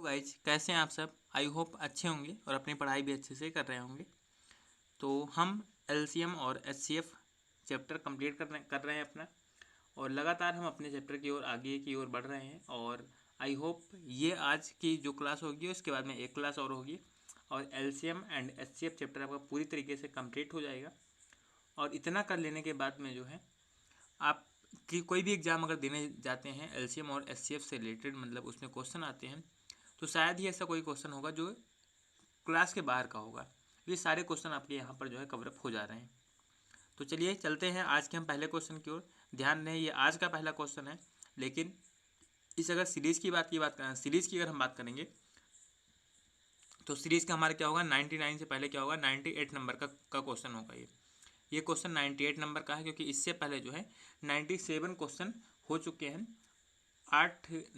Guys, कैसे हैं आप सब। आई होप अच्छे होंगे और अपनी पढ़ाई भी अच्छे से कर रहे होंगे। तो हम एलसीएम और एचसीएफ चैप्टर कंप्लीट कर रहे हैं अपना, और लगातार हम अपने चैप्टर की ओर आगे की ओर बढ़ रहे हैं। और आई होप ये आज की जो क्लास होगी उसके बाद में एक क्लास और होगी और एलसीएम एंड एचसीएफ चैप्टर आपका पूरी तरीके से कंप्लीट हो जाएगा। और इतना कर लेने के बाद में जो है आप कि कोई भी एग्ज़ाम अगर देने जाते हैं एलसीएम और एचसीएफ से रिलेटेड, मतलब उसमें क्वेश्चन आते हैं, तो शायद ही ऐसा कोई क्वेश्चन होगा जो क्लास के बाहर का होगा। ये सारे क्वेश्चन आपके यहाँ पर जो है कवरअप हो जा रहे हैं। तो चलिए चलते हैं आज के हम पहले क्वेश्चन की ओर। ध्यान दें, ये आज का पहला क्वेश्चन है, लेकिन इस अगर सीरीज़ की बात करें, सीरीज़ की अगर हम बात करेंगे तो सीरीज़ का हमारा क्या होगा, 99 से पहले क्या होगा, 98 नंबर का क्वेश्चन होगा। ये क्वेश्चन 98 नंबर का है, क्योंकि इससे पहले जो है 97 क्वेश्चन हो चुके हैं।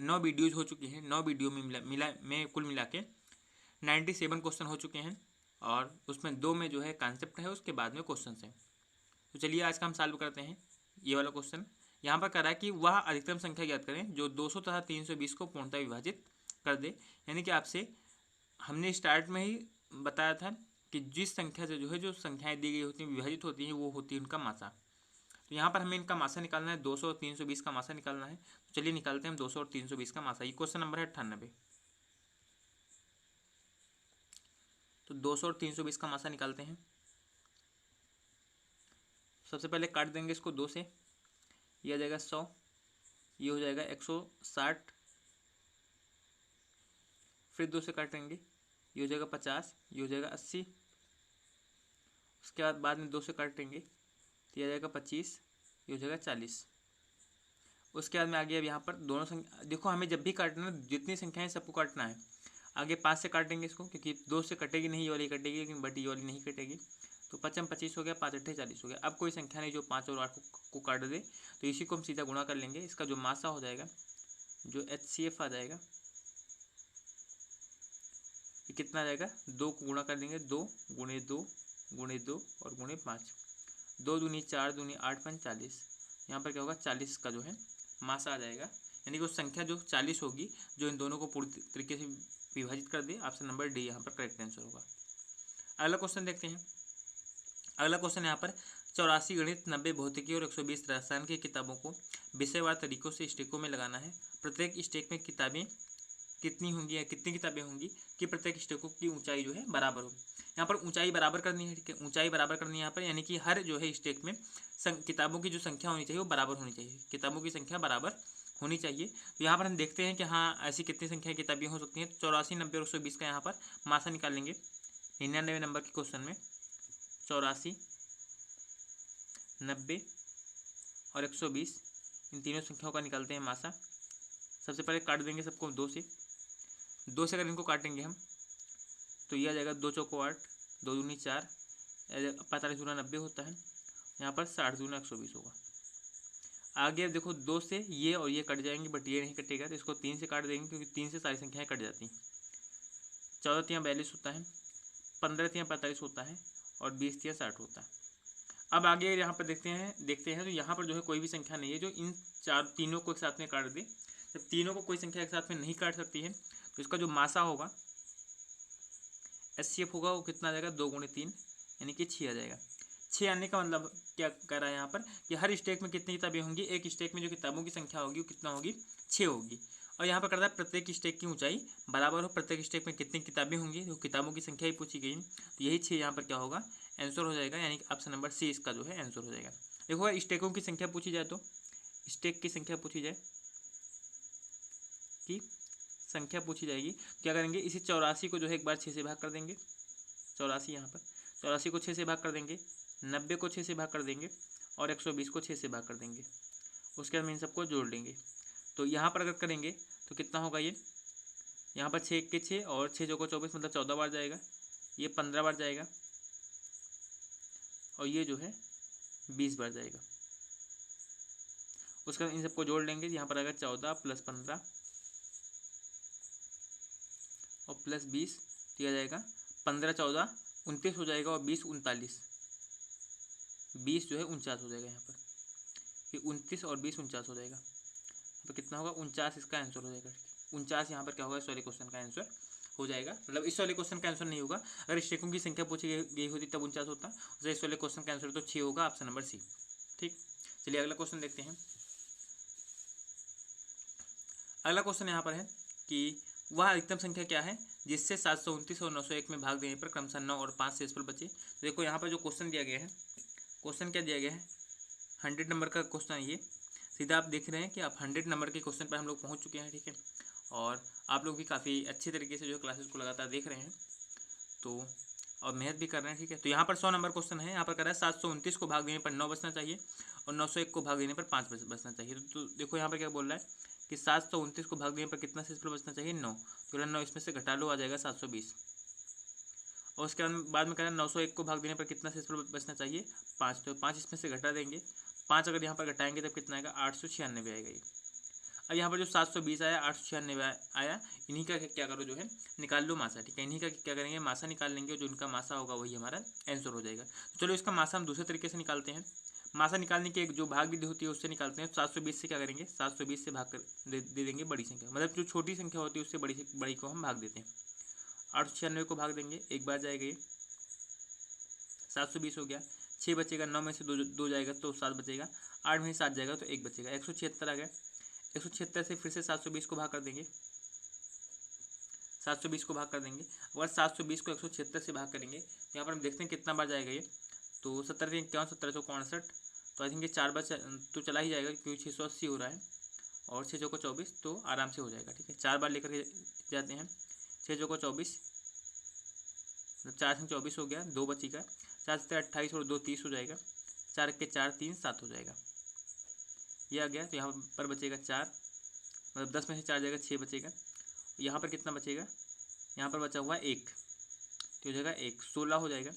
9 वीडियोज़ हो चुकी हैं, 9 वीडियो में कुल मिला के 97 क्वेश्चन हो चुके हैं, और उसमें 2 में जो है कॉन्सेप्ट है, उसके बाद में क्वेश्चन हैं। तो चलिए आज का हम सॉल्व करते हैं ये वाला क्वेश्चन। यहाँ पर कह रहा है कि वह अधिकतम संख्या ज्ञात करें जो 200 तथा 320 को पूर्णतः विभाजित कर दे। यानी कि आपसे हमने स्टार्ट में ही बताया था कि जिस संख्या से जो संख्याएं दी गई होती हैं, विभाजित होती हैं, वो होती है उनका मासा। तो यहाँ पर हमें इनका मासा निकालना है, 200 और 320 का मासा निकालना है। तो चलिए निकालते हैं हम 200 और 320 का मासा। ये क्वेश्चन नंबर है 98। तो 200 और 320 का मासा निकालते हैं। सबसे पहले काट देंगे इसको 2 से, ये आ जाएगा 100, ये हो जाएगा 160, फिर 2 से काटेंगे, ये हो जाएगा 50, ये हो जाएगा 80, उसके बाद में 2 से काटेंगे तो ये आ जाएगा 25, ये हो जाएगा 40। उसके बाद में आगे अब यहाँ पर दोनों संख्या देखो, हमें जब भी काटना है जितनी संख्याएं सबको काटना है। आगे 5 से काटेंगे इसको, क्योंकि 2 से कटेगी नहीं, ये वाली कटेगी, लेकिन बट ये वाली नहीं कटेगी। तो 5 25 हो गया, 5 8 40 हो गया। अब कोई संख्या नहीं जो 5 और 8 को काट दे, तो इसी को हम सीधा गुणा कर लेंगे। इसका जो मासा हो जाएगा, जो एचसीएफ आ जाएगा, ये कितना आ जाएगा, 2 को गुणा कर देंगे, 2 गुणे 2 गुणे 2 और गुणे 5, 2 दूनी 4 दूनी 8 5 40। यहाँ पर क्या होगा, 40 का जो है मासा आ जाएगा। यानी कि वो संख्या जो 40 होगी, जो इन दोनों को पूरी तरीके से विभाजित कर दे। ऑप्शन नंबर डी यहाँ पर करेक्ट आंसर होगा। अगला क्वेश्चन देखते हैं। अगला क्वेश्चन यहाँ पर 84 गणित, 90 भौतिकी और 120 रसायन की किताबों को विषयवार तरीकों से स्टेकों में लगाना है। प्रत्येक स्टेक में किताबें कितनी होंगी या कितनी किताबें होंगी कि प्रत्येक स्टेकों की ऊंचाई जो है बराबर हो। यहाँ पर ऊंचाई बराबर करनी है, ठीक है, ऊंचाई बराबर करनी है यहाँ पर, यानी कि हर जो है स्टेक में किताबों की जो संख्या होनी चाहिए वो बराबर होनी चाहिए, किताबों की संख्या बराबर होनी चाहिए। तो यहाँ पर हम देखते हैं कि हाँ, ऐसी कितनी संख्या की किताबें हो सकती हैं। 84 90 और 120 का यहाँ पर मासा निकाल लेंगे। 99 नंबर के क्वेश्चन में 84 90 और 120 इन तीनों संख्याओं का निकालते हैं मासा। सबसे पहले काट देंगे सबको 2 से। 2 से अगर इनको काटेंगे हम तो ये आ जाएगा 2 चौको 8, 2 दूनी 4, 45 दूना 90 होता है। यहाँ पर 60 दूना 120 होगा। आगे अब देखो 2 से ये और ये कट जाएंगे, बट ये नहीं कटेगा, तो इसको 3 से काट देंगे, क्योंकि 3 से सारी संख्याएं कट जाती हैं। 14 तियाँ 42 होता है, 15 तियाँ 45 होता है, और 20 तियाँ 60 होता है। अब आगे यहाँ पर देखते हैं तो यहाँ पर जो है कोई भी संख्या नहीं है जो इन तीनों को एक साथ में काट दे। जब तीनों को कोई संख्या एक साथ में नहीं काट सकती है, तो इसका जो मासा होगा, एचसीएफ होगा, वो कितना आ जाएगा, 2 गुणे 3 यानी कि 6 आ जाएगा। 6 आने का मतलब क्या कह रहा है यहाँ पर कि हर स्टेक में कितनी किताबें होंगी, एक स्टेक में जो किताबों की संख्या होगी वो कितना होगी, 6 होगी। और यहाँ पर करता है प्रत्येक स्टेक की ऊंचाई बराबर हो, प्रत्येक स्टेक में कितनी किताबें होंगी, तो किताबों की संख्या ही पूछी गई। तो यही 6 यहाँ पर क्या होगा, आंसर हो जाएगा। यानी कि ऑप्शन नंबर सी इसका जो है आंसर हो जाएगा। देखो स्टेकों की संख्या पूछी जाए, तो स्टेक की संख्या पूछी जाए कि संख्या पूछी जाएगी, क्या करेंगे, इसी 84 को जो है एक बार 6 से भाग कर देंगे। 84 यहाँ पर 84 को 6 से भाग कर देंगे, 90 को 6 से भाग कर देंगे, और 120 को 6 से भाग कर देंगे। उसके बाद में इन सबको जोड़ लेंगे। तो यहाँ पर अगर करेंगे तो कितना होगा, ये यहाँ पर 6 के 6 और 6 चौको 24, मतलब 14 बार जाएगा, ये 15 बार जाएगा, और ये जो है 20 बार जाएगा। उसके बाद इन सबको जोड़ लेंगे। यहाँ पर आएगा 14 + 15 और +20, तो यह जाएगा 15 14 29 हो जाएगा, और 20 39, 20 जो है 49 हो जाएगा। यहाँ पर ये 29 और 20 49 हो जाएगा। तो कितना होगा, 49 इसका आंसर हो जाएगा। 49 यहाँ पर क्या होगा, इस वाले क्वेश्चन का आंसर हो जाएगा। मतलब इस वाले क्वेश्चन का आंसर नहीं होगा, अगर स्टेकों की संख्या पूछी गई होती तब 49 होता, तो इस वाले क्वेश्चन का आंसर तो 6 होगा, ऑप्शन नंबर सी। ठीक, चलिए अगला क्वेश्चन देखते हैं। अगला क्वेश्चन यहाँ पर है कि वह अधिकतम संख्या क्या है जिससे 729 और 901 में भाग देने पर क्रमशः 9 और 5 शेषफल बचे। तो देखो यहाँ पर जो क्वेश्चन दिया गया है, क्वेश्चन क्या दिया गया है, 100 नंबर का क्वेश्चन है ये। सीधा आप देख रहे हैं कि आप 100 नंबर के क्वेश्चन पर हम लोग पहुँच चुके हैं। ठीक है, और आप लोग भी काफ़ी अच्छे तरीके से जो क्लासेस को लगातार देख रहे हैं, तो और मेहनत भी कर रहे हैं। ठीक है, तो यहाँ पर 100 नंबर क्वेश्चन है। यहाँ पर कर रहा है 729 को भाग देने पर 9 बचना चाहिए और 901 को भाग देने पर 5 बचना चाहिए। तो देखो यहाँ पर क्या बोल रहा है कि 729 को भाग देने पर कितना शेषफल बचना चाहिए, 9। तो 9 इसमें से घटा लो, आ जाएगा 720। और उसके बाद में कह रहा है 901 को भाग देने पर कितना शेषफल बचना चाहिए, 5। तो 5 इसमें से घटा देंगे, 5 अगर यहाँ पर घटाएंगे तब कितना आएगा, 896 आएगा ये। अब यहाँ पर जो 720 आया, 896 आया, इन्हीं का क्या करो जो है निकाल लो मासा। ठीक है, इन्हीं का क्या करेंगे, मासा निकाल लेंगे, और जो इनका मासा होगा वही हमारा आंसर हो जाएगा। तो चलो इसका मासा हम दूसरे तरीके से निकालते हैं। मासा निकालने की एक जो भाग विधि होती है उससे निकालते हैं। 720 से क्या करेंगे, 720 से भाग कर दे देंगे बड़ी संख्या, मतलब जो छोटी संख्या होती है उससे बड़ी को हम भाग देते हैं। 896 को भाग देंगे, एक बार जाएगा ये, 720 हो गया, 6 बचेगा, 9 में से 2 जाएगा तो 7 बचेगा, 8 में से 7 जाएगा तो 1 बचेगा, 176 आ गया। 176 से फिर से 720 को भाग कर देंगे, 720 को भाग कर देंगे। अगर 720 को 176 से भाग करेंगे तो यहाँ पर हम देखते हैं कितना बार जाएगा ये, तो 17 51 17 61, तो आई थिंक ये 4 बार तो चला ही जाएगा क्योंकि 680 हो रहा है, और 6 चौको 24 तो आराम से हो जाएगा। ठीक है, 4 बार लेकर के जाते हैं, 6 चौको 24, 4 से 24 हो गया, 2 बचेगा, 4 से 28 और 2 30 हो जाएगा, 4 के 4 3 7 हो जाएगा, ये आ गया। तो यहाँ पर बचेगा 4, मतलब 10 में से 4 जाएगा, 6 बचेगा। यहाँ पर कितना बचेगा, यहाँ पर बचा हुआ 1, तो हो जाएगा 1, 16 हो जाएगा।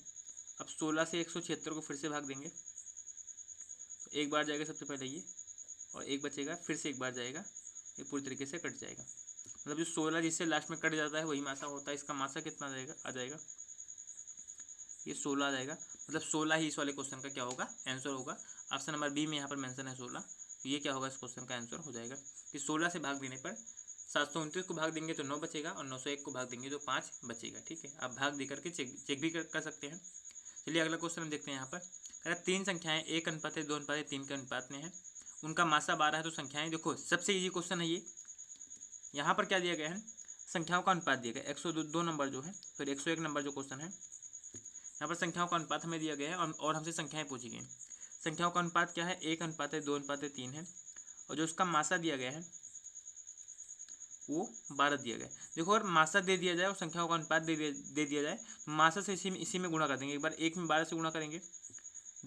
अब 16 से 176 को फिर से भाग देंगे, तो एक बार जाएगा सबसे पहले ये, और 1 बचेगा, फिर से एक बार जाएगा, ये पूरी तरीके से कट जाएगा। मतलब जो 16 जिससे लास्ट में कट जाता है वही मासा होता है। इसका मासा कितना आ जाएगा, ये 16 आ जाएगा। मतलब 16 ही इस वाले क्वेश्चन का क्या होगा, आंसर होगा। ऑप्शन नंबर बी में यहाँ पर मेंशन है 16, तो ये क्या होगा, इस क्वेश्चन का आंसर हो जाएगा कि 16 से भाग देने पर 729 को भाग देंगे तो 9 बचेगा, और 901 को भाग देंगे तो 5 बचेगा। ठीक है, आप भाग दे करके चेक भी कर सकते हैं। चलिए अगला क्वेश्चन हम देखते हैं। यहाँ पर कह रहा है 3 संख्याएं 1 अनुपात 2 अनुपात 3 के अनुपात में है, उनका मासा 12 है, तो संख्याएं देखो, सबसे ईजी क्वेश्चन है ये। यहाँ पर क्या दिया गया है, संख्याओं का अनुपात दिया गया, 102 नंबर जो है, फिर 101 नंबर जो क्वेश्चन है, यहाँ पर संख्याओं का अनुपात हमें दिया गया है और हमसे संख्याएं पूछी गई। संख्याओं का अनुपात क्या है, 1 अनुपात 2 अनुपात 3 है, और जो उसका मासा दिया गया है वो 12 दिया गया है। देखो अगर मासा दे दिया जाए और संख्याओं का अनुपात दे दिया जाए तो मासा से इसी में गुणा कर देंगे। एक बार 1 में 12 से गुणा करेंगे,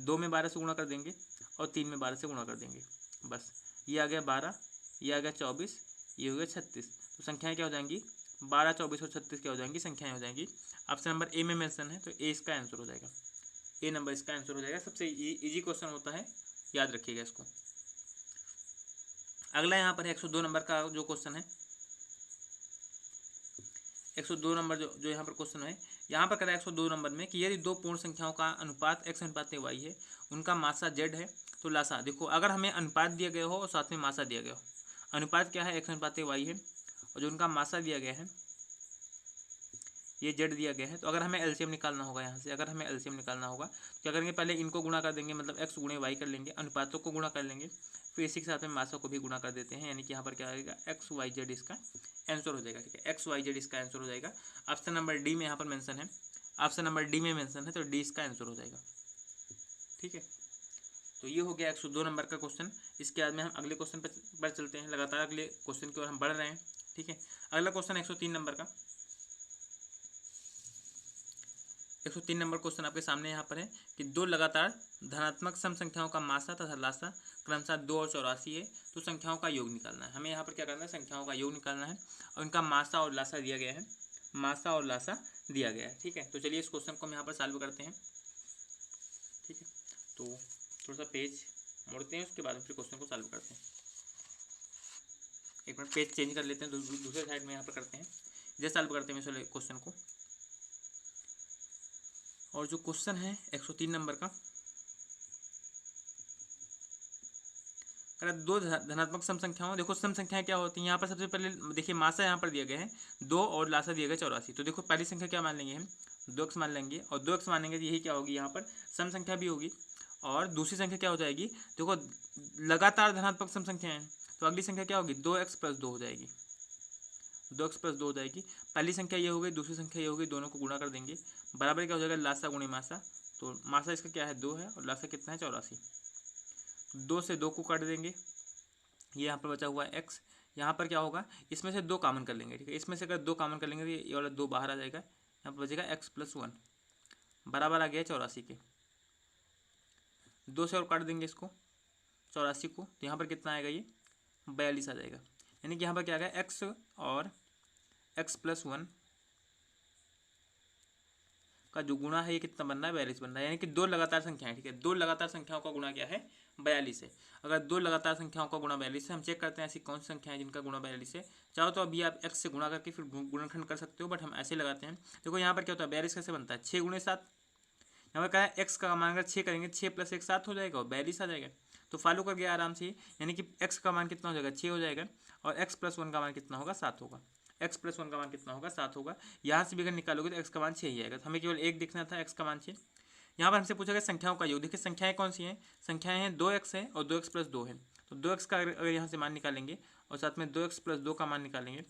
2 में 12 से गुणा कर देंगे, और 3 में 12 से गुणा कर देंगे, बस ये आ गया 12, ये आ गया 24, ये हो गया 36। तो संख्याएँ क्या हो जाएंगी, 12 24 और 36 क्या हो जाएंगी, संख्याएँ हो जाएंगी। ऑप्शन नंबर ए में मेंशन है, तो ए इसका आंसर हो जाएगा, ए नंबर इसका आंसर हो जाएगा। सबसे इजी क्वेश्चन होता है, याद रखिएगा इसको। अगला यहाँ पर 102 नंबर का जो क्वेश्चन है, 102 नंबर जो यहाँ पर क्वेश्चन है, यहाँ पर करा 102 नंबर में कि यदि 2 पूर्ण संख्याओं का अनुपात x अनुपात y है, उनका मासा z है, तो लासा। देखो अगर हमें अनुपात दिया गया हो और साथ में मासा दिया गया हो, अनुपात क्या है, x अनुपात y है, और जो उनका मासा दिया गया है ये z दिया गया है। तो अगर हमें एलसीएम निकालना होगा, यहाँ से अगर हमें एलसीएम निकालना होगा तो क्या करेंगे, पहले इनको गुणा कर देंगे, मतलब x गुणे y कर लेंगे, अनुपातों को गुणा कर लेंगे, फिर इसी के साथ में मासा को भी गुणा कर देते हैं, यानी कि यहाँ पर क्या आएगा, एक्स वाई जेड इसका आंसर हो जाएगा। ठीक है, एक्स वाई जेड इसका आंसर हो जाएगा। ऑप्शन नंबर डी में यहाँ पर मेंशन है, ऑप्शन नंबर डी में मेंशन है, तो डी इसका आंसर हो जाएगा। ठीक है, तो ये हो गया 102 नंबर का क्वेश्चन। इसके बाद में हम अगले क्वेश्चन पर चलते हैं, लगातार अगले क्वेश्चन की ओर हम बढ़ रहे हैं। ठीक है, अगला क्वेश्चन 103 नंबर का, 103 नंबर क्वेश्चन आपके सामने यहाँ पर है कि 2 लगातार धनात्मक सम संख्याओं का मासा तथा लासा क्रमशः 2 और 84 है, तो संख्याओं का योग निकालना है। हमें यहाँ पर क्या करना है, संख्याओं का योग निकालना है, और इनका मासा और लासा दिया गया है, मासा और लासा दिया गया है। ठीक है, तो चलिए इस क्वेश्चन को हम यहाँ पर सॉल्व करते हैं। ठीक है, तो थोड़ा सा पेज मोड़ते हैं, उसके बाद फिर क्वेश्चन को सॉल्व करते हैं। एक मिनट पेज चेंज कर लेते हैं, दूसरे साइड में यहाँ पर करते हैं, इधर सॉल्व करते हैं इस क्वेश्चन को। और जो क्वेश्चन है 103 नंबर का, अगर दो धनात्मक सम संख्याओं, देखो सम संख्याएं क्या होती हैं यहाँ पर, सबसे पहले देखिए मासा यहाँ पर दिया गया है 2 और लासा दिया गया 84। तो देखो पहली संख्या क्या मान लेंगे हम, 2x मान लेंगे, और 2x मानेंगे तो यही क्या होगी यहाँ पर सम संख्या भी होगी। और दूसरी संख्या क्या हो जाएगी, देखो लगातार धनात्मक सम संख्या है, तो अगली संख्या क्या होगी 2x + 2 हो जाएगी, 2x + 2 हो जाएगी। पहली संख्या ये हो गई, दूसरी संख्या ये हो गई, दोनों को गुणा कर देंगे, बराबर क्या हो जाएगा लासा गुणे मासा। तो मासा इसका क्या है 2 है और लासा कितना है 84। 2 से 2 को काट देंगे, ये यहाँ पर बचा हुआ है x। यहाँ पर क्या होगा, इसमें से 2 कॉमन कर लेंगे, ठीक है, इसमें से अगर 2 कॉमन कर लेंगे तो ये वाला 2 बाहर आ जाएगा, यहाँ पर बचेगा x + 1 बराबर आ गया 84 के। 2 से और काट देंगे इसको 84 को, तो यहाँ पर कितना आएगा ये 42 आ जाएगा। यानी कि यहाँ पर क्या आ गया x और x + 1 का जो गुणा है ये कितना बन रहा है 42 बन रहा है। यानी कि दो लगातार संख्याएं, ठीक है, दो लगातार संख्याओं का गुणा क्या है 42 है। अगर दो लगातार संख्याओं का गुणा 42 है, हम चेक करते हैं ऐसी कौन सी संख्या है जिनका गुणा 42 है। चाहो तो अभी आप x से गुणा करके फिर गुणनखंड कर सकते हो, बट हम ऐसे लगाते हैं। देखो यहाँ पर क्या होता है 42 कैसे बनता है 6 × 7। यहाँ पर क्या है x का मान अगर 6 करेंगे 6 + 1 7 हो जाएगा और 42 आ जाएगा। तो फॉलो कर गया आराम से, यानी कि x का मान कितना हो जाएगा 6 हो जाएगा और x + 1 का मान कितना होगा 7 होगा। x + 1 का मान कितना होगा 7 होगा। यहाँ से भी अगर निकालोगे तो x का मान 6 ही आएगा। तो हमें केवल एक देखना था, x का मान 6। यहाँ पर हमसे पूछा गया संख्याओं का योग। देखिए संख्याएं कौन सी हैं, संख्याएं हैं 2x है और 2x + 2 है। तो 2x का अगर यहाँ से मान निकालेंगे और साथ में 2x + 2 का मान निकालेंगे,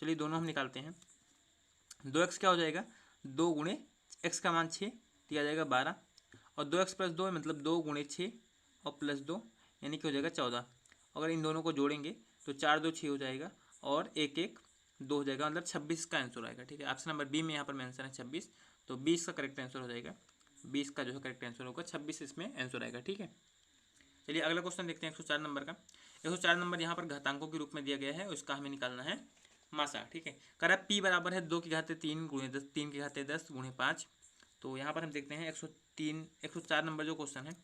चलिए दोनों हम निकालते हैं। 2x क्या हो जाएगा 2 × x का मान 6 दिया जाएगा 12 और 2x + 2 मतलब 2 × 6 और +2 यानी कि हो जाएगा 14। अगर इन दोनों को जोड़ेंगे तो 4 2 6 हो जाएगा और 1 1 2 हो जाएगा, मतलब 26 का आंसर आएगा। ठीक है, ऑप्शन नंबर बी में यहाँ पर मेंशन है 26, तो 20 का करेक्ट आंसर हो जाएगा। 20 का जो है करेक्ट आंसर होगा, 26 इसमें आंसर आएगा। ठीक है, चलिए अगला क्वेश्चन देखते हैं 104 नंबर का। 104 नंबर यहाँ पर घातांकों के रूप में दिया गया है, उसका हमें निकालना है मासा। ठीक है, करा p बराबर है 2 की घाते 3 × 10, 3 की घाते 10 × 5। तो यहाँ पर हम देखते हैं 104 नंबर जो क्वेश्चन है,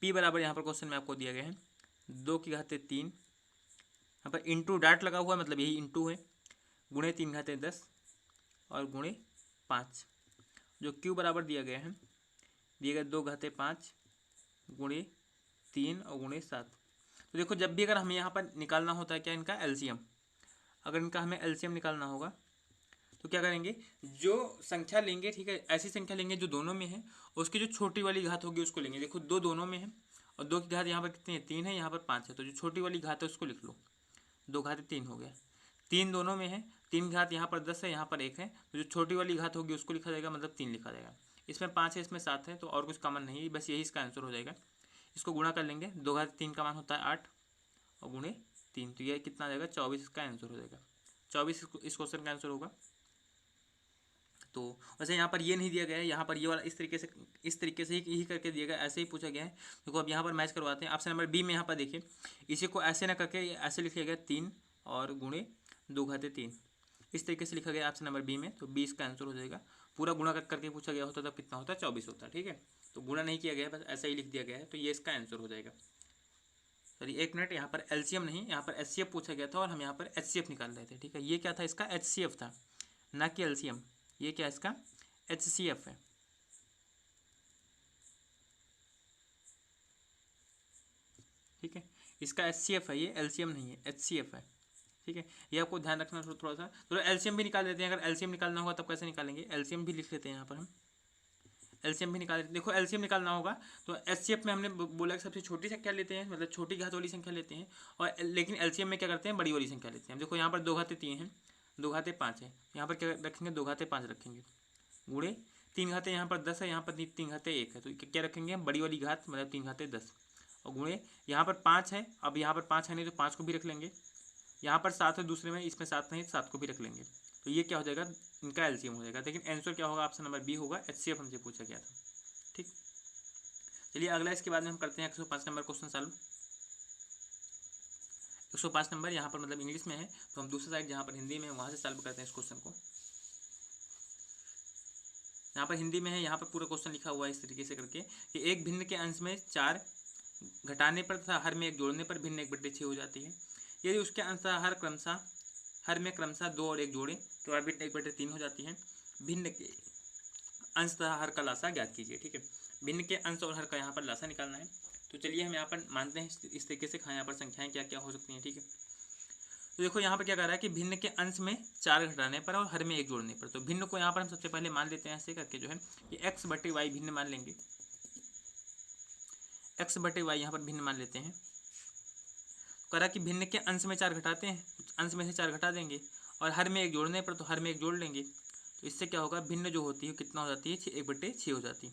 p बराबर यहाँ पर क्वेश्चन में आपको दिया गया है 2 की घाते 3, यहाँ पर इंटू डाट लगा हुआ है, मतलब यही इंटू है, गुणे 3 घाते 10 और गुणे 5। जो q बराबर दिया गया है, दिया गया 2 घाते 5 गुणे 3 और गुणे 7। तो देखो जब भी अगर हमें यहाँ पर निकालना होता है क्या इनका एलसीएम, अगर इनका हमें एलसीएम निकालना होगा तो क्या करेंगे, जो संख्या लेंगे, ठीक है, ऐसी संख्या लेंगे जो दोनों में है, उसकी जो छोटी वाली घात होगी उसको लेंगे। देखो 2 दोनों में है और 2 की घात यहाँ पर कितनी है 3 है, यहाँ पर 5 है, तो जो छोटी वाली घात है उसको लिख लो, 2 घाते 3 हो गया। 3 दोनों में है, 3 की घात यहाँ पर 10 है, यहाँ पर 1 है, तो जो छोटी वाली घात होगी उसको लिखा जाएगा, मतलब 3 लिखा जाएगा। इसमें 5 है, इसमें 7 है, तो और कुछ कॉमन नहीं है, बस यही इसका आंसर हो जाएगा। इसको गुणा कर लेंगे, 2 घाते 3 का मान होता है 8 और गुणे 3, तो यह कितना आ जाएगा 24 इसका आंसर हो जाएगा। 24 इस क्वेश्चन का आंसर होगा। तो वैसे यहाँ पर ये नहीं दिया गया है, यहाँ पर ये वाला इस तरीके से ही करके दिया गया, ऐसे ही पूछा गया है। देखो अब यहाँ पर मैच करवाते हैं। ऑप्शन नंबर बी में यहाँ पर देखिए, इसी को ऐसे ना करके ऐसे लिखा गया 3 और गुणे 2 घाते 3, इस तरीके से लिखा गया ऑप्शन नंबर बी में, तो 20 का आंसर हो जाएगा। पूरा गुणा करके पूछा गया होता तब कितना होता है 24 होता है। ठीक है, तो गुणा नहीं किया गया है, बस ऐसा ही लिख दिया गया है, तो ये इसका आंसर हो जाएगा। सॉरी एक मिनट, यहाँ पर एलसीएम नहीं, यहाँ पर एचसीएफ पूछा गया था और हम यहाँ पर एचसीएफ निकाल रहे थे। ठीक है, ये क्या था इसका एचसीएफ था, ना कि एलसीएम। ये क्या इसका एचसीएफ है। ठीक है, इसका एचसीएफ है, ये एलसीएम नहीं है, एचसीएफ है। ठीक है, ये आपको ध्यान रखना थोड़ा सा। तो एलसीएम भी निकाल देते हैं, अगर एलसीएम निकालना होगा तब कैसे निकालेंगे, एलसीएम भी लिख लेते हैं यहाँ पर हम, एलसीएम भी निकाल देते हैं। देखो एलसीएम निकालना होगा तो एचसीएफ में हमने बोला कि सबसे छोटी संख्या लेते हैं, मतलब छोटी घात वाली संख्या लेते हैं, और लेकिन एलसीएम में क्या करते हैं बड़ी वाली संख्या लेते हैं। देखो यहाँ पर 2 घाते 3 है, 2 घाते 5 है, यहाँ पर क्या रखेंगे 2 घाते 5 रखेंगे, गुणे 3 घाते यहाँ पर 10 है, यहाँ पर 3 घाते 1 है, तो क्या रखेंगे हम बड़ी वाली घात, मतलब 3 घाते 10 और गुणे यहाँ पर 5 है, अब यहाँ पर 5 है नहीं तो 5 को भी रख लेंगे, यहाँ पर 7 है दूसरे में, इसमें 7 नहीं 7 को भी रख लेंगे, तो ये क्या हो जाएगा इनका एलसीएम हो जाएगा। लेकिन आंसर क्या होगा ऑप्शन नंबर बी होगा, एचसीएफ हमसे पूछा गया था। ठीक, चलिए अगला इसके बाद में हम करते हैं 105 नंबर क्वेश्चन सॉल्व। 105 नंबर यहाँ पर मतलब इंग्लिश में है, तो हम दूसरी साइड जहाँ पर हिंदी में है वहाँ से सॉल्व करते हैं इस क्वेश्चन को। यहाँ पर हिंदी में है, यहाँ पर पूरा क्वेश्चन लिखा हुआ है इस तरीके से करके कि एक भिन्न के अंश में 4 घटाने पर तथा हर में 1 जोड़ने पर भिन्न 1/6 हो जाती है। यदि उसके अंश हर में क्रमशः 2 और 1 जोड़े तो वह भिन्न 1/3 हो जाती है। भिन्न के अंश तथा हर का लासा ज्ञात कीजिए। ठीक है, भिन्न के अंश और हर का यहाँ पर लासा निकालना है। तो चलिए हम यहाँ पर मानते हैं इस तरीके से यहाँ पर संख्याएं क्या क्या हो सकती हैं, ठीक है। तो देखो यहाँ पर क्या कर रहा है कि भिन्न के अंश में 4 घटाने पर और हर में 1 जोड़ने पर। तो भिन्न को यहाँ पर हम सबसे पहले मान लेते हैं ऐसे करके जो है कि x बटे वाई भिन्न मान लेंगे, x बटे वाई यहाँ पर भिन्न मान लेते हैं। करा कि भिन्न के अंश में 4 घटाते हैं, अंश में से 4 घटा देंगे और हर में 1 जोड़ने पर तो हर में 1 जोड़ लेंगे। तो इससे क्या होगा, भिन्न जो होती है कितना हो जाती है, 1/6 हो जाती है,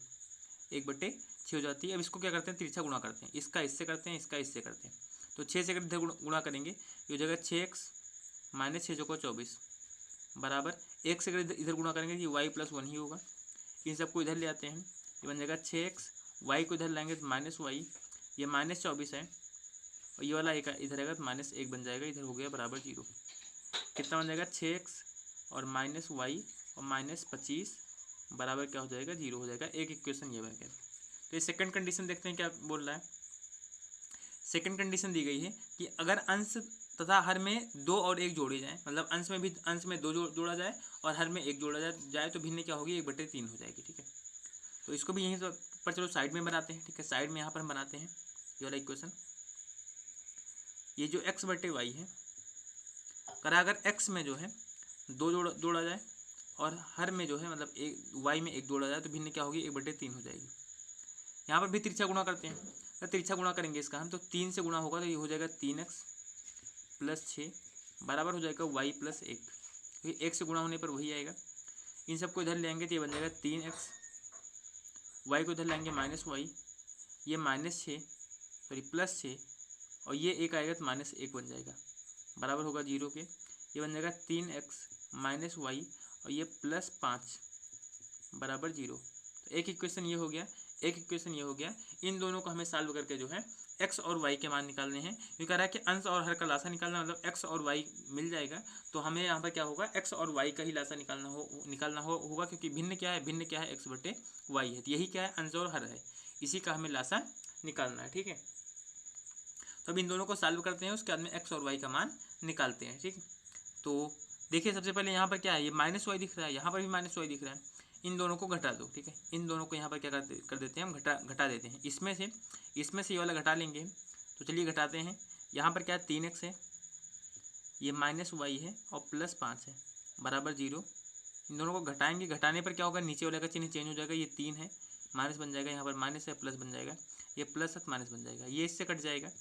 1/6 हो जाती है। अब इसको क्या करते हैं, तिरछा गुणा करते हैं, इसका इससे करते हैं, इसका इससे करते हैं। तो 6 से अगर इधर गुणा करेंगे ये हो जाएगा 6x माइनस 6 को 24 बराबर 1 से अगर इधर गुणा करेंगे ये y + 1 ही होगा। इन सबको इधर ले आते हैं, ये बन जाएगा 6x, y को इधर लाएंगे तो -y, ये -24 है और ये वाला एक इधर आएगा तो -1 बन जाएगा, इधर हो गया बराबर 0। कितना बन जाएगा, 6x और -y और -25 बराबर क्या हो जाएगा, 0 हो जाएगा। एक इक्वेशन ये बन गया। तो ये सेकंड कंडीशन देखते हैं क्या बोल रहा है। सेकंड कंडीशन दी गई है कि अगर अंश तथा हर में 2 और 1 जोड़े जाएं, मतलब अंश में 2 जोड़ा जाए और हर में 1 जोड़ा जाए तो भिन्न क्या होगी, 1/3 हो जाएगी, ठीक है। तो इसको भी यहीं पर चलो साइड में बनाते हैं, ठीक है। साइड में यहाँ पर हम बनाते हैं ये वाला इक्वेशन। ये जो x बटे वाई है, करा अगर x में जो है 2 जोड़ा जाए और हर में जो है मतलब y में 1 जोड़ा जाए तो भिन्न क्या होगी, 1/3 हो जाएगी। यहाँ पर भी तिरछा गुणा करते हैं, तो तिरछा गुणा करेंगे इसका हम, तो 3 से गुणा होगा तो ये हो जाएगा 3x + 6 बराबर हो जाएगा y + 1, क्योंकि 1 से गुणा होने पर वही आएगा। इन सबको इधर ले आएंगे तो ये बन जाएगा 3x, y को इधर लाएंगे -y, ये -6 सॉरी +6 और ये 1 आएगा तो -1 बन जाएगा, बराबर होगा 0 के। ये बन जाएगा 3x -y और ये +5 बराबर 0। तो एक इक्वेशन ये हो गया, एक इक्वेशन ये हो गया। इन दोनों को हमें सॉल्व करके जो है x और y के मान निकालने हैं। ये कह रहा है कि अंश और हर का लासा निकालना, मतलब x और y मिल जाएगा तो हमें यहाँ पर क्या होगा, x और y का ही लासा निकालना होगा, क्योंकि भिन्न क्या है, x बटे y है। तो यही क्या है, अंश और हर है, इसी का हमें लासा निकालना है, ठीक है। तो अब इन दोनों को सॉल्व करते हैं, उसके बाद में x और y का मान निकालते हैं, ठीक। तो देखिए सबसे पहले यहाँ पर क्या है, ये -y दिख रहा है, यहाँ पर भी -y दिख रहा है। इन दोनों को घटा दो, ठीक है। इन दोनों को यहाँ पर क्या कर देते हैं हम, घटा देते हैं। इसमें से ये वाला घटा लेंगे। तो चलिए घटाते हैं। यहाँ पर क्या है, 3x है, ये -y है और +5 है बराबर 0। इन दोनों को घटाएंगे, घटाने पर क्या होगा, नीचे वाले का चिन्ह चेंज हो जाएगा, ये 3 है माइनस बन जाएगा, यहाँ पर माइनस है प्लस बन जाएगा, ये प्लस है माइनस बन जाएगा, ये इससे कट जाएगा।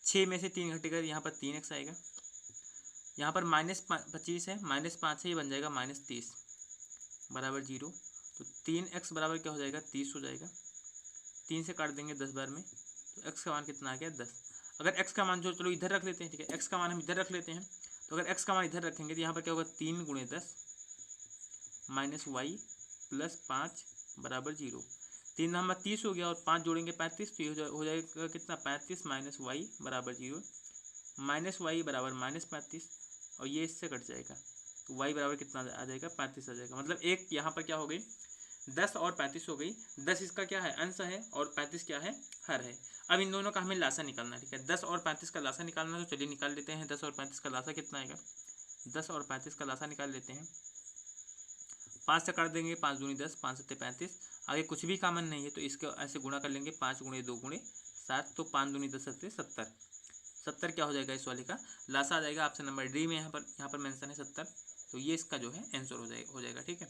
6 में से 3 घटेगा, यहाँ पर 3x आएगा। यहाँ पर -25 है, -5 है, ये बन जाएगा -30 बराबर 0। तो 3x बराबर क्या हो जाएगा, 30 हो जाएगा। 3 से काट देंगे 10 बार में, तो x का मान कितना आ गया, 10। अगर x का मान जो चलो इधर रख लेते हैं, ठीक है, x का मान हम इधर रख लेते हैं। तो अगर x का मान इधर रखेंगे तो यहाँ पर क्या होगा, 3 × 10 -y + 5 बराबर 0। 3 नंबर 30 हो गया और 5 जोड़ेंगे 35, तो ये हो जाएगा कितना, 35 - y बराबर 0। -y बराबर -35 और ये इससे कट जाएगा, तो y बराबर कितना आ जाएगा, 35 आ जाएगा। मतलब एक यहाँ पर क्या हो गई, 10 और 35 हो गई। 10 इसका क्या है, अंश है, और 35 क्या है, हर है। अब इन दोनों का हमें लासा निकालना है, ठीक है। 10 और 35 का लासा निकालना, तो चलिए निकाल लेते हैं। 10 और 35 का लासा कितना आएगा, 10 और 35 का लासा निकाल लेते हैं। 5 से काट देंगे, 5 दूनी 10, 5 7 35। आगे कुछ भी कॉमन नहीं है तो इसको ऐसे गुणा कर लेंगे, 5 × 2 × 7, तो 5 दूनी 10 7 70। 70 क्या हो जाएगा, इस वाले का लासा आ जाएगा। ऑप्शन नंबर डी में यहाँ पर मेंशन है 70। तो ये इसका जो है आंसर हो जाएगा, ठीक है।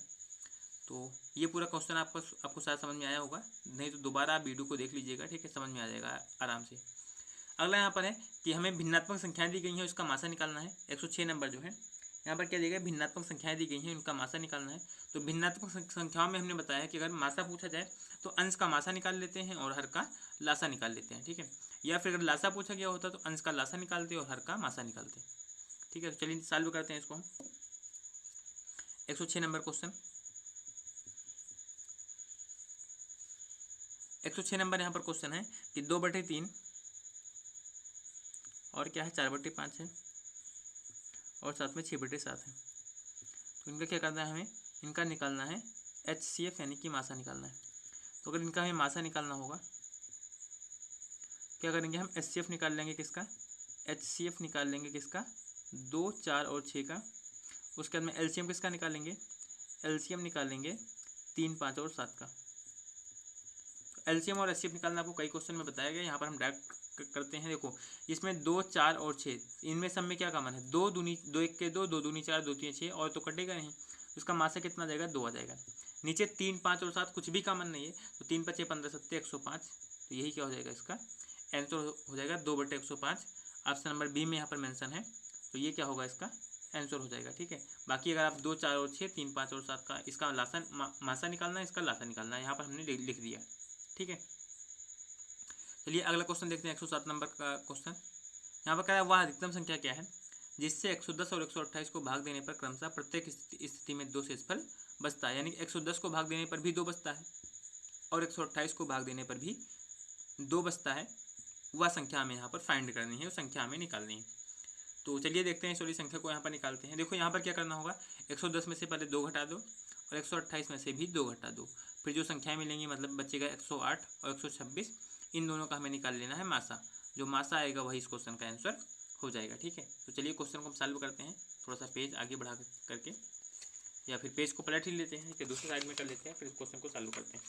तो ये पूरा क्वेश्चन आपको शायद समझ में आया होगा, नहीं तो दोबारा आप वीडियो को देख लीजिएगा, ठीक है, समझ में आ जाएगा आराम से। अगला यहाँ पर है कि हमें भिन्नात्मक संख्याएं दी गई हैं, उसका मासा निकालना है। 106 नंबर जो है यहाँ पर क्या दिया गया, भिन्नात्मक संख्याएं दी गई हैं, उनका मासा निकालना है। तो भिन्नात्मक संख्याओं में हमने बताया कि अगर मासा पूछा जाए तो अंश का मासा निकाल लेते हैं और हर का लासा निकाल लेते हैं, ठीक है। या फिर अगर लासा पूछा गया होता तो अंश का लासा निकालते और हर का मासा निकालते, ठीक है। तो चलिए सॉल्व करते हैं इसको हम। 106 नंबर क्वेश्चन, 106 नंबर यहाँ पर क्वेश्चन है कि 2/3 और क्या है, 4/5 है और साथ में 6/7 है। तो इनका क्या करना है, हमें इनका निकालना है HCF यानी कि मासा निकालना है। तो अगर इनका हमें मासा निकालना होगा, क्या करेंगे हम, HCF निकाल लेंगे किसका, HCF निकाल लेंगे किसका, 2, 4 और 6 का। उसके बाद में LCM किसका निकालेंगे, LCM निकालेंगे 3, 5 और 7 का। एलसीएम और एचसीएफ निकालना आपको कई क्वेश्चन में बताया गया, यहाँ पर हम डायरेक्ट करते हैं। देखो इसमें 2, 4 और 6, इनमें सब में क्या कॉमन है, 2 दूनी 2 1 के 2, 2 दूनी 4, 2 3 6, और तो कटेगा नहीं, उसका मासा कितना आ जाएगा, 2 आ जाएगा। नीचे 3, 5 और 7 कुछ भी कॉमन नहीं है, तो 3 5 15 7 105, तो यही क्या हो जाएगा, इसका आंसर हो जाएगा 2/105। ऑप्शन नंबर बी में यहाँ पर मेंशन है, तो ये क्या होगा, इसका आंसर हो जाएगा। ठीक है, बाकी अगर आप 2, 4 और 6, 3, 5 और 7 का इसका मासा निकालना है, इसका लासा निकालना है, यहाँ पर हमने लिख दिया। ठीक है, चलिए अगला क्वेश्चन देखते हैं, 107 नंबर का क्वेश्चन। यहाँ पर कह रहा है वह अधिकतम संख्या क्या है जिससे 110 और 128 को भाग देने पर क्रमशः प्रत्येक स्थिति में 2 शेषफल बचता है। यानी कि 110 को भाग देने पर भी 2 बचता है और 128 को भाग देने पर भी 2 बचता है। वह संख्या हमें यहाँ पर फाइंड करनी है, वो संख्या हमें निकालनी है। तो चलिए देखते हैं, सॉरी संख्या को यहाँ पर निकालते हैं। देखो यहाँ पर क्या करना होगा, 110 में से पहले 2 घटा दो और 128 में से भी 2 घटा दो, फिर जो संख्याएं मिलेंगी मतलब बचेगा 108 और 126, इन दोनों का हमें निकाल लेना है मासा। जो मासा आएगा वही इस क्वेश्चन का आंसर हो जाएगा। ठीक है, तो चलिए क्वेश्चन को हम सॉल्व करते हैं, थोड़ा सा पेज आगे बढ़ा करके, या फिर पेज को पलट ही लेते हैं कि दूसरे साइड में कर लेते हैं, फिर क्वेश्चन को सॉल्व करते हैं।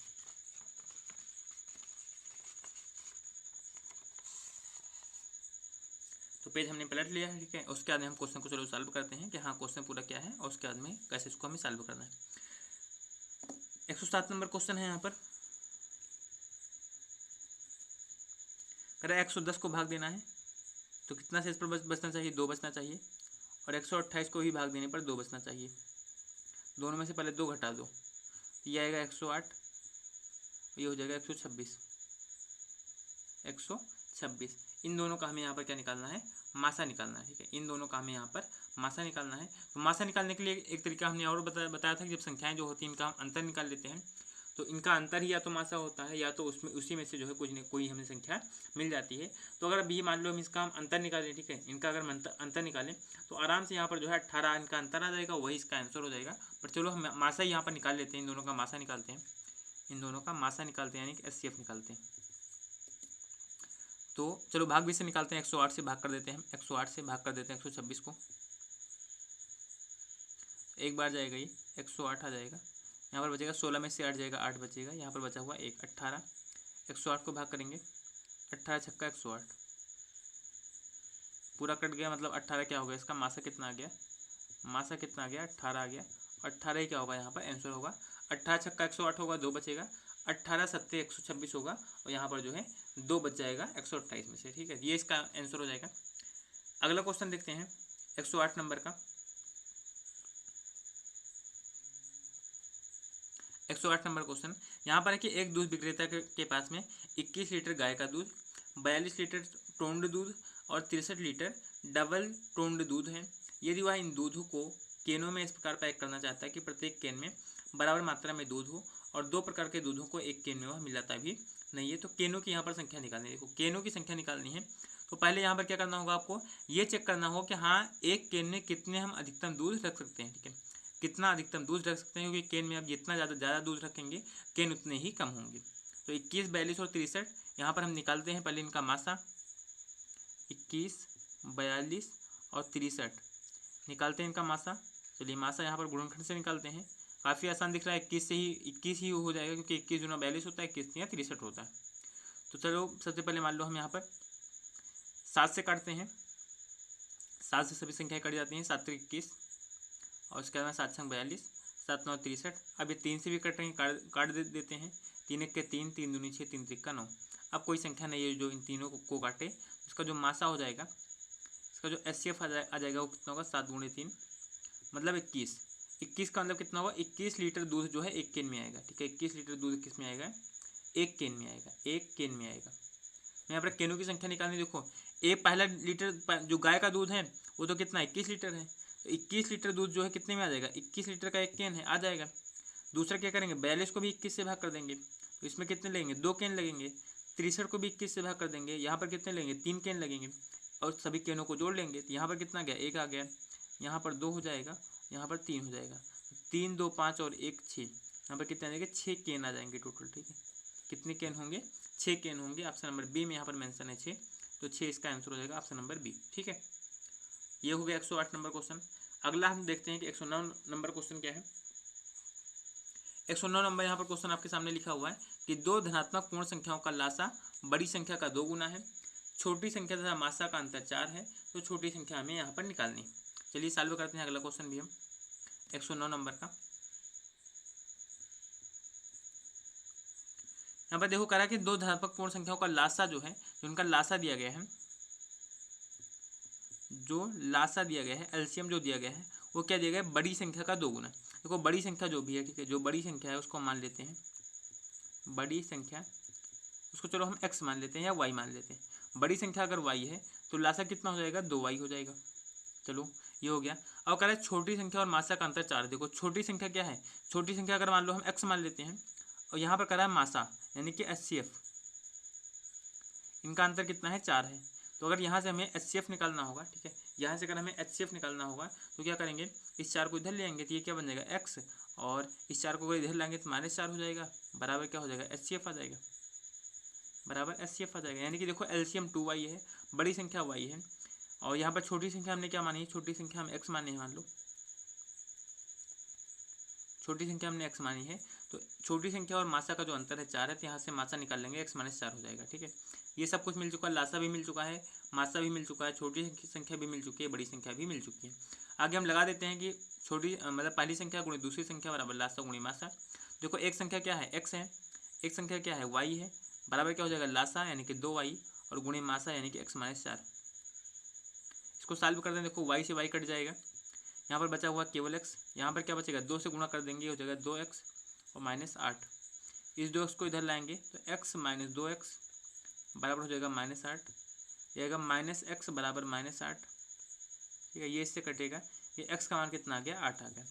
तो पेज हमने पलट लिया है। ठीक है, उसके बाद हम क्वेश्चन को चलो सॉल्व करते हैं कि हाँ क्वेश्चन पूरा क्या है और उसके बाद में कैसे इसको हमें सॉल्व करना है। 107 नंबर क्वेश्चन है। यहाँ पर कह रहा है 110 को भाग देना है तो कितना शेष पर बचना चाहिए, 2 बचना चाहिए, और 128 को भी भाग देने पर 2 बचना चाहिए। दोनों में से पहले 2 घटा दो, ये आएगा 108, ये हो जाएगा 126। इन दोनों का हमें यहाँ पर क्या निकालना है, मासा निकालना है। ठीक है, इन दोनों का हमें यहाँ पर मासा निकालना है। तो मासा निकालने के लिए एक तरीका हमने और बताया था कि जब संख्याएं जो होती हैं इनका हम अंतर निकाल लेते हैं, तो इनका अंतर ही या तो मासा होता है या तो उसमें उसी में से जो है कोई हमें संख्या मिल जाती है। तो अगर अभी मान लो हम इसका हम अंतर निकालें, ठीक है, इनका अगर हम अंतर निकालें तो आराम से यहाँ पर जो है 18 इनका अंतर आ जाएगा, वही इसका आंसर हो जाएगा। पर चलो हम मासा यहाँ पर निकाल लेते हैं, इन दोनों का मासा निकालते हैं, यानी कि एचसीएफ निकालते हैं। तो चलो भाग भी से निकालते हैं, 108 से भाग कर देते हैं, 108 से भाग कर देते हैं 126 को, एक बार जाएगा ये 108 आ जाएगा, यहाँ पर बचेगा 16 में से 8 जाएगा, 8 बचेगा, यहाँ पर बचा हुआ 1, 18, 108 को भाग करेंगे, 18 छक्का 108, पूरा कट गया, मतलब 18 क्या हो गया, इसका मासा कितना आ गया, 18 आ गया, 18 ही क्या होगा यहाँ पर आंसर होगा। 18 छक्का 108 होगा, 2 बचेगा, 18 सत्ते 126 होगा, और यहाँ पर जो है 2 बच जाएगा 128 में से। ठीक है, ये इसका आंसर हो जाएगा। अगला क्वेश्चन देखते हैं 108 नंबर का। 108 नंबर क्वेश्चन यहाँ पर है कि एक दूध विक्रेता के पास में 21 लीटर गाय का दूध, 42 लीटर टोंड दूध और 63 लीटर डबल टोंड दूध है। यदि वह इन दूधों को केनों में इस प्रकार पैक करना चाहता है कि प्रत्येक केन में बराबर मात्रा में दूध हो और 2 प्रकार के दूधों को एक केन में वह मिलाता भी नहीं है, तो केनों की यहाँ पर संख्या निकालनी है। देखो केनों की संख्या निकालनी है तो पहले यहाँ पर क्या करना होगा, आपको ये चेक करना होगा कि हाँ एक केन में कितने हम अधिकतम दूध रख सकते हैं। ठीक है, कितना अधिकतम दूध रख सकते हैं, क्योंकि केन में आप जितना ज़्यादा दूध रखेंगे केन उतने ही कम होंगे। तो 21, 42 और 63 यहाँ पर हम निकालते हैं पहले इनका मासा। 21, 42 और 63 निकालते हैं इनका मासा। चलिए मासा यहाँ पर गुणनखंड से निकालते हैं, काफ़ी आसान दिख रहा है, 21 ही हो जाएगा, क्योंकि 21 गुना 42 होता है, 21 या 63 होता है। तो चलो सबसे पहले मान लो हम यहाँ पर 7 से काटते हैं, 7 से सभी संख्याएं कट जाती हैं, 7 3 21 और उसके बाद 7 6 42, 7 9 63। अब ये 3 से भी कट रही है, काट देते हैं, 3 1 के 3, 3 दूनी 6, 3 3 का 9। अब कोई संख्या नहीं है जो इन तीनों को काटे, इसका जो मासा हो जाएगा, इसका जो एचसीएफ आ जाएगा वो कितना होगा, 7 गुणे 3 मतलब 21। 21 का मतलब कितना होगा, 21 लीटर दूध जो है एक केन में आएगा। ठीक है, 21 लीटर दूध किस में आएगा, एक केन में आएगा, एक केन में आएगा। यहाँ पर केनों की संख्या निकालनी, देखो एक पहला लीटर जो गाय का दूध है वो तो कितना 21 लीटर है, तो 21 लीटर दूध जो है कितने में आ जाएगा, 21 लीटर का एक केन है, आ जाएगा। दूसरा क्या करेंगे, 42 को भी 21 से भाग कर देंगे, तो इसमें कितने लगेंगे, 2 केन लगेंगे। 63 को भी 21 से भाग कर देंगे, यहाँ पर कितने लगेंगे, 3 केन लगेंगे, और सभी केनों को जोड़ लेंगे, तो यहाँ पर कितना गया, 1 आ गया, यहाँ पर 2 हो जाएगा, यहाँ पर 3 हो जाएगा, 3 2 5 और 1 6, यहाँ पर कितने आ जाएंगे, 6 केन आ जाएंगे टोटल। ठीक है, कितने केन होंगे, 6 केन होंगे। ऑप्शन नंबर बी में यहाँ पर मेंशन है 6, तो 6 इसका आंसर हो जाएगा, ऑप्शन नंबर बी। ठीक है, ये हो गया 108 नंबर क्वेश्चन। अगला हम देखते हैं कि 109 नंबर क्वेश्चन क्या है। 109 नंबर यहाँ पर क्वेश्चन आपके सामने लिखा हुआ है कि दो धनात्मक पूर्ण संख्याओं का लासा बड़ी संख्या का 2 गुना है, छोटी संख्या तथा मासा का अंतर 4 है, तो छोटी संख्या हमें यहाँ पर निकालनी। चलिए सॉल्व करते हैं अगला क्वेश्चन भी हम 109 नंबर का। यहाँ पर देखो करा कि दो धनात्मक पूर्ण संख्याओं का लासा जो है, जो उनका लासा दिया गया है, जो लासा दिया गया है, एलसीएम जो दिया गया है वो क्या दिया गया है, बड़ी संख्या का 2 गुना। देखो बड़ी संख्या जो भी है, ठीक है, जो बड़ी संख्या है उसको मान लेते हैं बड़ी संख्या, उसको चलो हम x मान लेते हैं या y मान लेते हैं। बड़ी संख्या अगर y है तो लासा कितना हो जाएगा, 2y हो जाएगा। चलो ये हो गया। अब कह रहा है छोटी संख्या और मासा का अंतर 4। देखो छोटी संख्या क्या है, छोटी संख्या अगर मान लो हम x मान लेते हैं और यहाँ पर कह रहा है मासा यानी कि HCF, इनका अंतर कितना है, 4 है। तो अगर यहाँ से हमें HCF निकालना होगा, ठीक है, यहाँ से अगर हमें HCF निकालना होगा तो क्या करेंगे, इस 4 को इधर ले आएंगे तो ये क्या बन जाएगा x, और इस 4 को अगर इधर लाएंगे तो -4 हो जाएगा, बराबर क्या हो जाएगा, HCF आ जाएगा, बराबर HCF आ जाएगा। यानी कि देखो एलसीएम 2y है, बड़ी संख्या y है, और यहाँ पर छोटी संख्या हमने क्या मानी है, छोटी संख्या हम x माने हैं, मान लो छोटी संख्या हमने x मानी है, तो छोटी संख्या और मासा का जो अंतर है 4 है, तो यहाँ से मासा निकाल लेंगे, x - 4 हो जाएगा। ठीक है, ये सब कुछ मिल चुका है, लासा भी मिल चुका है, मासा भी मिल चुका है, छोटी संख्या भी मिल चुकी है, बड़ी संख्या भी मिल चुकी है। आगे हम लगा देते हैं कि छोटी मतलब पहली संख्या गुणे दूसरी संख्या बराबर लासा गुणे मासा। देखो एक संख्या क्या है, x है, एक संख्या क्या है, y है, बराबर क्या हो जाएगा, लासा यानी कि 2y और गुणे मासा यानी कि x - 4। इसको सॉल्व कर दें, देखो y से y कट जाएगा, यहाँ पर बचा हुआ केवल x, यहाँ पर क्या बचेगा, 2 से गुणा कर देंगे, हो जाएगा 2x और -8। इस 2x को इधर लाएंगे तो x - 2x बराबर हो जाएगा -8, जाएगा -x बराबर -8। ठीक है, ये इससे कटेगा, ये x का मान कितना आ गया, 8 आ गया।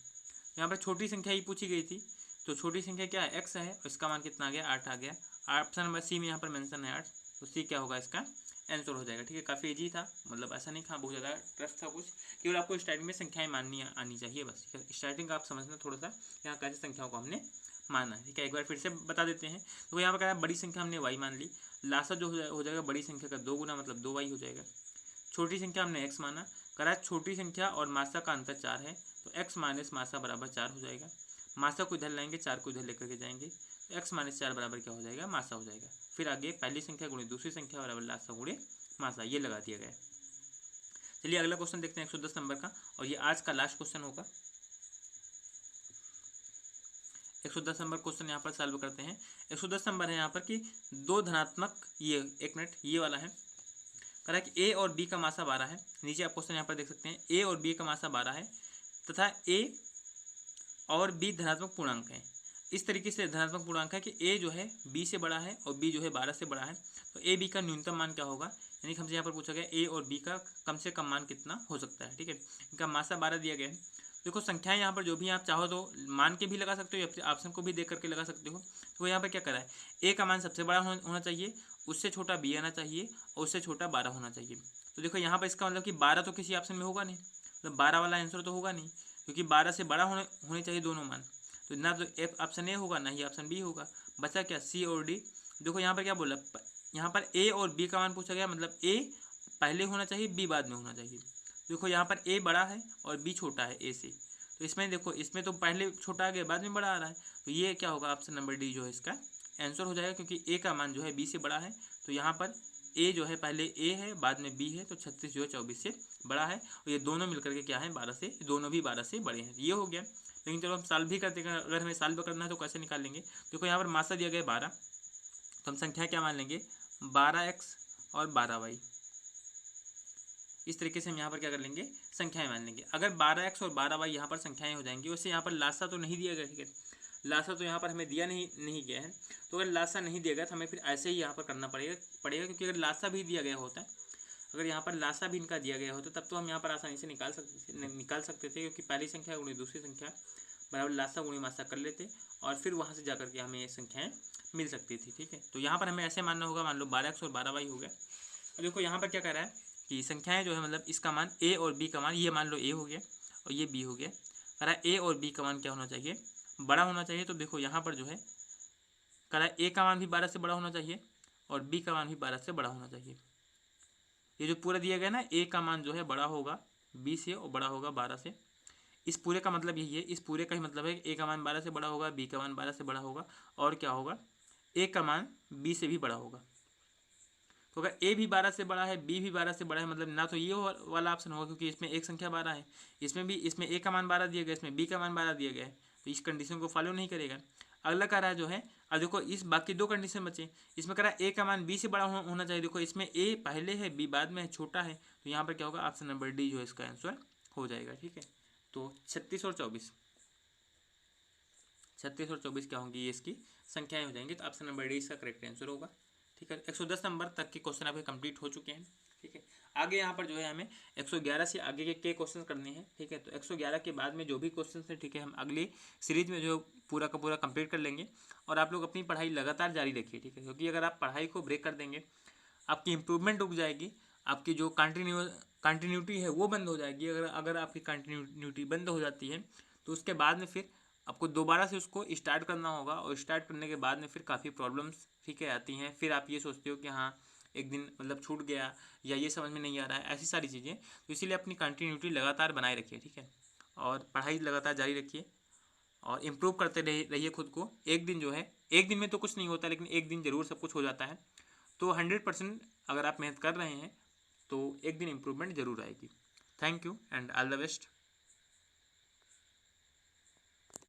यहाँ पर छोटी संख्या ही पूछी गई थी, तो छोटी संख्या क्या है, x है, और इसका मान कितना आ गया, 8 आ गया। ऑप्शन नंबर सी में यहाँ पर मेंशन है 8, तो सी क्या होगा, इसका आंसर हो जाएगा। ठीक है, काफ़ी इजी था, मतलब ऐसा नहीं था बहुत ज़्यादा टफ था कुछ, केवल आपको स्टार्टिंग में संख्याएं माननी आनी चाहिए बस। ठीक है, स्टार्टिंग का आप समझना थोड़ा सा, यहाँ कैसे संख्याओं को हमने माना है। ठीक है, एक बार फिर से बता देते हैं। तो यहाँ पर क्या है, बड़ी संख्या हमने y मान ली, लासा जो हो जाएगा बड़ी संख्या का 2 गुना मतलब 2y हो जाएगा। छोटी संख्या हमने x माना, करा छोटी संख्या और मासा का अंतर 4 है, तो x - मासा बराबर 4 हो जाएगा। मासा को इधर लाएंगे, 4 को इधर लेकर के जाएंगे, तो x - 4 बराबर क्या हो जाएगा, मासा हो जाएगा। फिर आगे पहली संख्या गुणे दूसरी संख्या बराबर लासा गुणे मासा, ये लगा दिया गया है। चलिए अगला क्वेश्चन देखते हैं 110 नंबर का, और ये आज का लास्ट क्वेश्चन होगा। 110 नंबर क्वेश्चन यहाँ पर सॉल्व करते हैं। 110 नंबर है यहाँ पर कि दो धनात्मक, ये एक मिनट, ये वाला है, कह रहा है कि a और b का मासा 12 है। नीचे आप क्वेश्चन यहाँ पर देख सकते हैं, a और b का मासा 12 है तथा a और b धनात्मक पूर्णांक है। इस तरीके से धनात्मक पूर्णांक है कि a जो है b से बड़ा है और b जो है 12 से बड़ा है, तो a b का न्यूनतम मान क्या होगा, यानी कि हमसे यहाँ पर पूछा गया a और b का कम से कम मान कितना हो सकता है। ठीक है, इनका मासा 12 दिया गया है। देखो संख्याएं यहाँ पर जो भी आप चाहो तो मान के भी लगा सकते हो या फिर ऑप्शन को भी देख करके लगा सकते हो। तो यहाँ पर क्या करा है, a का मान सबसे बड़ा होना चाहिए, उससे छोटा b आना चाहिए और उससे छोटा 12 होना चाहिए। तो देखो यहाँ पर इसका मतलब कि 12 तो किसी ऑप्शन में होगा नहीं, मतलब 12 वाला आंसर तो होगा नहीं, क्योंकि 12 से बड़ा होने चाहिए दोनों मान। तो ना तो ऑप्शन ए होगा ना ही ऑप्शन बी होगा, बचा क्या, सी और डी। देखो यहाँ पर क्या बोला, यहाँ पर ए और बी का मान पूछा गया, मतलब ए पहले होना चाहिए, बी बाद में होना चाहिए। देखो यहाँ पर ए बड़ा है और बी छोटा है ए से, तो इसमें देखो इसमें तो पहले छोटा आ गया बाद में बड़ा आ रहा है, तो ये क्या होगा, ऑप्शन नंबर डी जो है इसका आंसर हो जाएगा, क्योंकि ए का मान जो है बी से बड़ा है। तो यहाँ पर ए जो है पहले ए है बाद में बी है, तो 36 जो है 24 से बड़ा है, और ये दोनों मिलकर के क्या है, 12 से, दोनों भी 12 से बड़े हैं। ये हो गया। लेकिन चलो हम सॉल्व भी करते हैं, अगर हमें सॉल्व करना है तो कैसे निकाल लेंगे। देखो यहाँ पर मासा दिया गया 12, तो हम संख्या क्या मान लेंगे, 12x और 12y। इस तरीके से हम यहाँ पर क्या कर लेंगे, संख्याएं मान लेंगे। अगर 12x और 12y यहाँ पर संख्याएं हो जाएंगी, वैसे यहाँ पर लासा तो नहीं दिया गया, ठीक है, लासा तो यहाँ पर हमें दिया नहीं गया है। तो अगर लासा नहीं दिया गया तो हमें फिर ऐसे ही यहाँ पर करना पड़ेगा, क्योंकि अगर लासा भी दिया गया होता, अगर यहाँ पर लासा भी इनका दिया गया होता तब तो हम यहाँ पर आसानी से निकाल सकते थे, क्योंकि पहली संख्या गुणे दूसरी संख्या बराबर लासा गुणे मासा कर लेते और फिर वहाँ से जाकर के हमें ये संख्याएं मिल सकती थी। ठीक है, तो यहाँ पर हमें ऐसे मानना होगा, मान लो 12x और 12y हो गया। और देखो यहाँ पर क्या कह रहा है कि संख्याएं जो है, मतलब इसका मान a और b का मान, ये मान लो a हो गया और ये b हो गया, कह रहा है a और b का मान क्या होना चाहिए, बड़ा होना चाहिए। तो देखो यहाँ पर जो है कह रहा है a का मान भी 12 से बड़ा होना चाहिए और b का मान भी 12 से बड़ा होना चाहिए। ये जो पूरा दिया गया ना, a का मान जो है बड़ा होगा b से और बड़ा होगा 12 से, इस पूरे का मतलब यही है, इस पूरे का ही मतलब है कि ए का मान 12 से बड़ा होगा, बी का मान 12 से बड़ा होगा, और क्या होगा, ए का मान बी से भी बड़ा होगा। तो अगर ए भी 12 से बड़ा है, बी भी 12 से बड़ा है, मतलब ना तो ये वाला ऑप्शन होगा क्योंकि इसमें एक संख्या 12 है, इसमें भी, इसमें ए का मान 12 दिया गया, इसमें बी का मान 12 दिया गया है, तो इस कंडीशन को फॉलो नहीं करेगा। अगला कह रहा है जो है, अब देखो इस बाकी दो कंडीशन बचे, इसमें कह रहा है ए का मान बी से बड़ा होना चाहिए। देखो इसमें ए पहले है, बी बाद में है, छोटा है, तो यहाँ पर क्या होगा, ऑप्शन नंबर डी जो है इसका आंसर हो जाएगा। ठीक है, तो 36 और 24, 36 और 24 क्या होंगी, ये इसकी संख्याएं हो जाएंगी, तो ऑप्शन नंबर डी इसका करेक्ट आंसर होगा। ठीक है, 110 नंबर तक के क्वेश्चन आपके कंप्लीट हो चुके हैं। ठीक है, आगे यहाँ पर जो है हमें 111 से आगे के क्वेश्चन करने हैं। ठीक है, तो 111 के बाद में जो भी क्वेश्चन है, ठीक है, हम अगली सीरीज में जो पूरा का पूरा कंप्लीट कर लेंगे। और आप लोग अपनी पढ़ाई लगातार जारी रखिए। ठीक है, क्योंकि अगर आप पढ़ाई को ब्रेक कर देंगे, आपकी इंप्रूवमेंट रुक जाएगी, आपकी जो कंटिन्यूटी है वो बंद हो जाएगी। अगर आपकी कंटिन्यूटी बंद हो जाती है तो उसके बाद में फिर आपको दोबारा से उसको स्टार्ट करना होगा, और स्टार्ट करने के बाद में फिर काफ़ी प्रॉब्लम्स, ठीक है, आती हैं। फिर आप ये सोचते हो कि हाँ एक दिन मतलब छूट गया, या ये समझ में नहीं आ रहा है, ऐसी सारी चीज़ें। तो इसीलिए अपनी कंटिन्यूटी लगातार बनाए रखिए। ठीक है, और पढ़ाई लगातार जारी रखिए, और इम्प्रूव करते रहिए खुद को। एक दिन जो है, एक दिन में तो कुछ नहीं होता, लेकिन एक दिन ज़रूर सब कुछ हो जाता है। तो 100% अगर आप मेहनत कर रहे हैं तो एक दिन इम्प्रूवमेंट ज़रूर आएगी। Thank you and all the best.